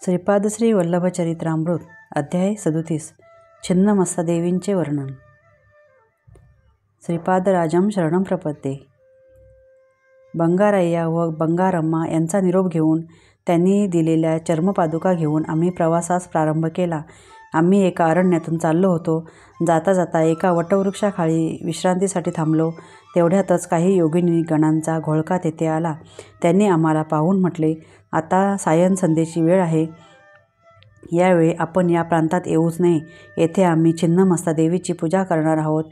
श्रीपाद श्री वल्लभचरित्रामृत अध्याय 37 छिन्नमस्ता देवींचे वर्णन। श्रीपादराजम शरणं प्रपद्ये। बंगारय्या व बंगारम्मा यांचा निरोप घेऊन त्यांनी दिलेल्या चर्मपादुका घेऊन आम्ही प्रवासास प्रारंभ केला। आम्ही एका अरण्यातून चाललो होतो। जाता जाता एका वटवृक्षाखाली विश्रांतीसाठी थांबलो। तेवढ्यातच काही योगिनी गणांचा घोळका तेथे आला। त्यांनी आम्हाला पाहून म्हटले, आता सायन संध्येची वेळ आहे, यावेळी आपण या प्रांतात येऊच नये। येथे आम्ही छिन्नमस्ता देवीची पूजा करणार आहोत।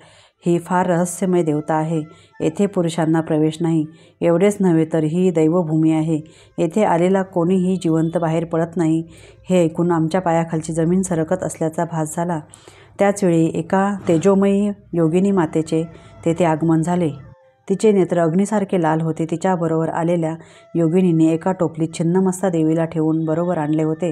ही फार रहस्यमय देवता आहे। येथे पुरुषांना प्रवेश नाही। एवढेच नव्हे तर ही दैवभूमी आहे। येथे आलेला कोणीही जिवंत बाहेर पडत नाही। हे ऐकून आमच्या पायाखालची जमीन सरकत असल्याचा भास झाला। त्याचवेळी एका तेजोमयी योगिनी मातेचे तेथे आगमन झाले। तिचे नेत्र अग्नीसारखे लाल होते। तिच्याबरोबर आलेल्या योगिनीने एका टोपलीत छिन्नमस्ता देवीला ठेवून बरोबर आणले होते।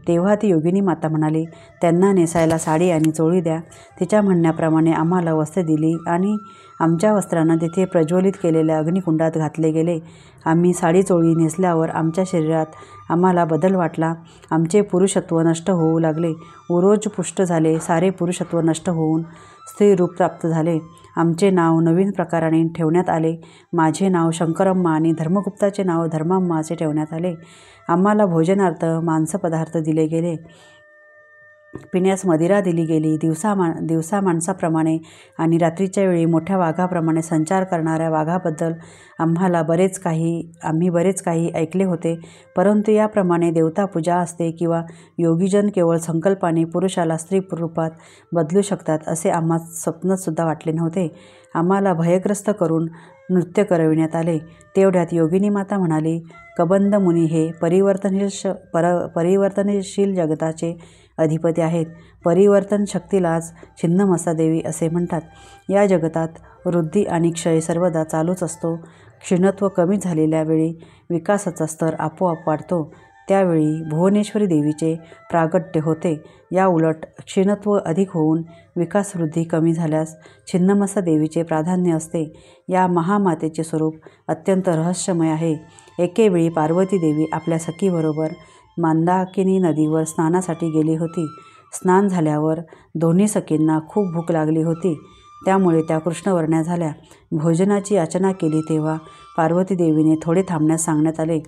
तेव्हा ती योगिनी माता म्हणाली, त्यांना नेसायला साडी आणि चोळी द्या। तिच्या म्हणण्याप्रमाणे आम्हाला वस्त्रे दिली आणि आमच्या वस्त्रांना तिथे प्रज्वलित केलेल्या अग्निकुंडात घातले गेले। आम्ही साडी चोळी नेसल्यावर आमच्या शरीरात आम्हाला बदल वाटला। आमचे पुरुषत्व नष्ट होऊ लागले। उरोज पुष्ट झाले। सारे पुरुषत्व नष्ट होऊन स्त्री रूप प्राप्त झाले। आमचे नाव नवीन प्रकाराने ठेवण्यात आले। माझे नाव शंकरम्मा आणि धर्मगुप्ताचे नाव धर्माम्मा असे ठेवण्यात आले। आम्हाला भोजनार्थ मांसपदार्थ दिले गेले। पिण्यास मदिरा दिली गेली। दिवसा माणसाप्रमाणे आणि रात्रीच्या वेळी मोठ्या वाघाप्रमाणे संचार करणाऱ्या वाघाबद्दल आम्ही बरेच काही ऐकले होते। परंतु याप्रमाणे देवता पूजा असते किंवा योगीजन केवळ संकल्पाने पुरुषाला स्त्री रूपात बदलू शकतात असे आम्हाला स्वप्नातसुद्धा वाटले नव्हते। आम्हाला भयग्रस्त करून नृत्य करविण्यात आले। तेवढ्यात योगिनी माता म्हणाली, कबंद मुनी हे परिवर्तनशील जगताचे अधिपती आहेत। परिवर्तन शक्तीलाच छिन्नमस्ता देवी असे म्हणतात। या जगतात वृद्धी आणि क्षय सर्वदा चालूच असतो। क्षीणत्व कमी झालेल्या वेळी विकासाचा स्तर आपोआप वाढतो। त्यावेळी भुवनेश्वरी देवीचे प्रागट्य होते। या उलट क्षीणत्व अधिक होऊन विकासवृद्धी कमी झाल्यास छिन्नमस्ता देवीचे प्राधान्य असते। या महामातेचे स्वरूप अत्यंत रहस्यमय आहे। एकेवेळी पार्वती देवी आपल्या सखीबरोबर मंदाकिनी नदीवर स्नानासाठी गेली होती। स्नान झाल्यावर दोन्ही सखींना खूप भूक लागली होती। त्यामुळे त्या कृष्णवर्ण्या झाल्या। भोजनाची याचना केली तेव्हा पार्वती देवीने थोडे थांबण्यास सांगण्यात आले।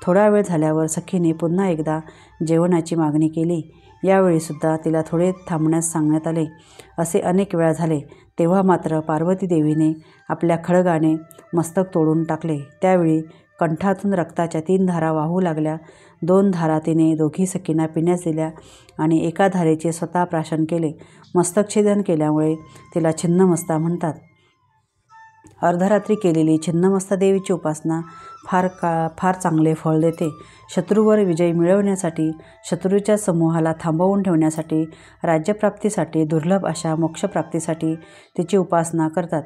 थोडा वेळ झाल्यावर सखीने पुन्हा एकदा जेवणाची मागणी केली। यावेळीसुद्धा तिला थोडे थांबण्यास सांगण्यात आले। असे अनेक वेळा झाले। तेव्हा मात्र पार्वती देवीने आपल्या खड्गाने मस्तक तोडून टाकले। त्यावेळी कंठातून रक्ताच्या 3 धारा वाहू लागल्या। 2 धारा तिने दोघी सखींना पिण्यास दिल्या आणि एका धारेचे स्वतः प्राशन केले। मस्तकछेदन केल्यामुळे तिला छिन्नमस्ता म्हणतात। अर्धरात्री केलेली छिन्नमस्ता देवीची उपासना फार चांगले फळ देते। शत्रूवर विजय मिळवण्यासाठी, शत्रूच्या समूहाला थांबवून ठेवण्यासाठी, राज्यप्राप्तीसाठी, दुर्लभ अशा मोक्षप्राप्तीसाठी तिची उपासना करतात।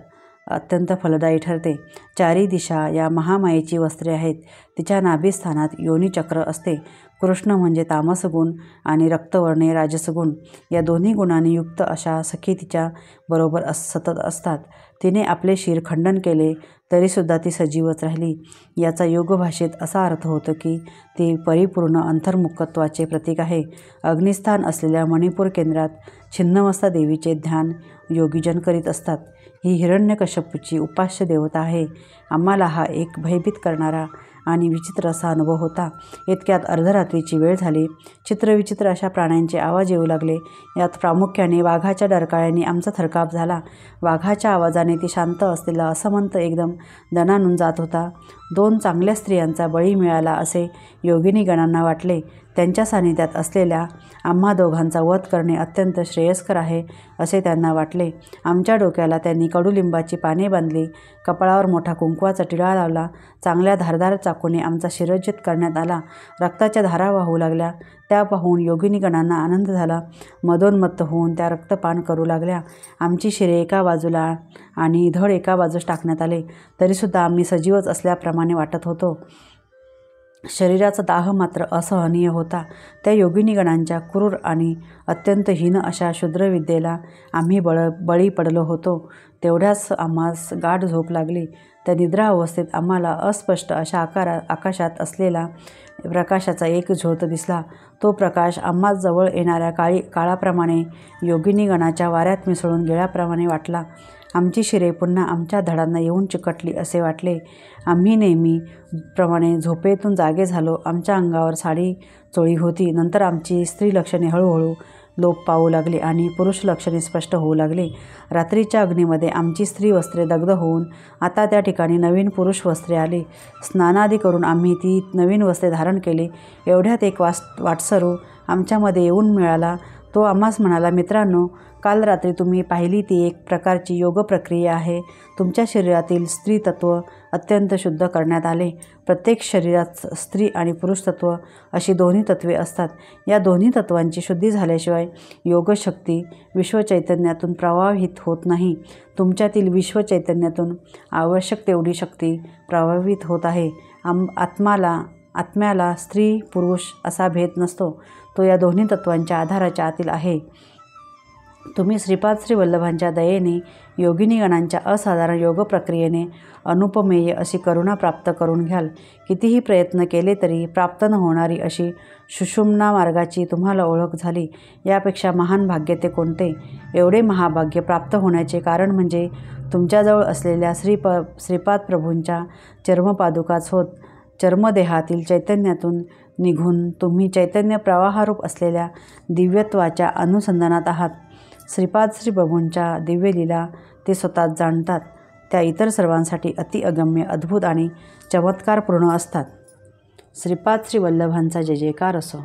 अत्यंत फलदायी ठरते। 4 दिशा या महामायेची वस्त्रे आहेत। तिच्या नाभिस्थानात योनिचक्र असते। कृष्ण म्हणजे तामसगुण आणि रक्तवर्णे राजसगुण या दोन्ही गुणांनी युक्त अशा सखी तिच्या बरोबर सतत असतात। तिने आपले शिर खंडन केले तरीसुद्धा ती सजीवच राहिली। याचा योगभाषेत असा अर्थ होतो की ती परिपूर्ण अंतर्मुखत्वाचे प्रतीक आहे। अग्निस्थान असलेल्या मणिपूर केंद्रात छिन्नमस्ता देवीचे ध्यान योगीजन करीत असतात। ही हिरण्यकश्यपूची उपास्य देवता आहे। आम्हाला हा एक भयभीत करणारा आणि विचित्र असा अनुभव होता। इतक्यात अर्धरात्रीची वेळ झाली। चित्रविचित्र अशा प्राण्यांचे आवाज येऊ लागले। यात प्रामुख्याने वाघाच्या डरकाळ्याने आमचा थरकाप झाला। वाघाच्या आवाजाने ती शांत असलेला असमंत एकदम दणाणून जात होता। 2 चांगल्या स्त्रियांचा बळी मिळाला असे योगिनी गणांना वाटले। त्यांच्या सानिध्यात असलेल्या आम्हा दोघांचा वध करणे अत्यंत श्रेयस्कर आहे असे त्यांना वाटले। आमच्या डोक्याला त्यांनी कडुलिंबाची पाने बांधली। कपाळावर मोठा कुंकवाचा टिळा लावला। चांगल्या धारदार चाकूने आमचा शिरच्छेद करण्यात आला। रक्ताच्या धारा वाहू लागल्या। त्या पाहून योगिनी गणांना आनंद झाला। मदोन्मत्त होऊन त्या रक्तपान करू लागल्या। आमची शिरे एका बाजूला आणि धड एका बाजूस टाकण्यात आले। तरीसुद्धा आम्ही सजीवच असल्याप्रमाणे वाटत होतो। शरीराचा दाह मात्र असहनीय होता. त्या योगिनीगणांच्या क्रूर आणि अत्यंत हीन अशा क्षुद्रविद्येला आम्ही बळी पडलो होतो. तेवढ्याच आम्हास गाढ झोप लागली. त्या निद्रा अवस्थेत आम्हाला अस्पष्ट अशा आकाशात असलेला प्रकाशाचा एक झोत दिसला. तो प्रकाश आम्हा जवळ येणाऱ्या काळाप्रमाणे योगिनीगणाच्या वाऱ्यात मिसळून गेल्याप्रमाणे वाटला. आमची शिरे पुन्हा आमच्या धडांना येऊन चिकटली असे वाटले. आम्ही नेहमीप्रमाणे झोपेतून जागे झालो. आमच्या अंगावर साडी चोळी होती. नंतर आमची स्त्री लक्षणे हळूहळू लोप पावू लागली आणि पुरुष लक्षणे स्पष्ट होऊ लागली. रात्रीच्या अग्नीमध्ये आमची स्त्री वस्त्रे दग्ध होऊन आता त्या ठिकाणी नवीन पुरुष वस्त्रे आली. स्नानादी करून आम्ही ती नवीन वस्त्रे धारण केली. एवढ्यात एक वाटसरू आमच्यामध्ये येऊन मिळाला. तो आम्हास म्हणाला, मित्रांनो, काल रात्री तुम्ही पाहिली ती एक प्रकारची योग प्रक्रिया आहे. तुमच्या शरीरातील स्त्री तत्व अत्यंत शुद्ध करण्यात आले. प्रत्येक शरीरात स्त्री आणि पुरुष तत्व अशी दोन्ही तत्वे असतात. या दोन्ही तत्वांची शुद्धी झाल्याशिवाय योगशक्ती विश्वचैतन्यातून प्रवाहित होत नाही. तुमच्यातील विश्वचैतन्यातून आवश्यक तेवढी शक्ती प्रवाहित होत आहे. आत्म्याला स्त्री पुरुष असा भेद नसतो. तो या दोन्ही तत्वांच्या आधाराच्या आतील आहे. तुम्ही श्रीपाद श्री वल्लभांच्या दयेने योगिनीगणांच्या असाधारण योग प्रक्रियेने अनुपमेय अशी करुणा प्राप्त करून घ्याल. कितीही प्रयत्न केले तरी प्राप्त न होणारी अशी सुषुम्ना मार्गाची तुम्हाला ओळख झाली. यापेक्षा महान भाग्य ते कोणते? एवढे महाभाग्य प्राप्त होण्याचे कारण म्हणजे तुमच्याजवळ असलेल्या श्रीपाद प्रभूंच्या चर्मपादुकाच होत. चर्मदेहातील चैतन्यातून निघून तुम्ही चैतन्य प्रवाहरूप असलेल्या दिव्यत्वाच्या अनुसंधानात आहात. श्रीपाद श्री प्रभूंच्या दिव्यलीला ते स्वतःच जाणतात. त्या इतर सर्वांसाठी अति अगम्य, अद्भुत आणि चमत्कारपूर्ण असतात. श्रीपाद श्री वल्लभांचा जय जयकार असो.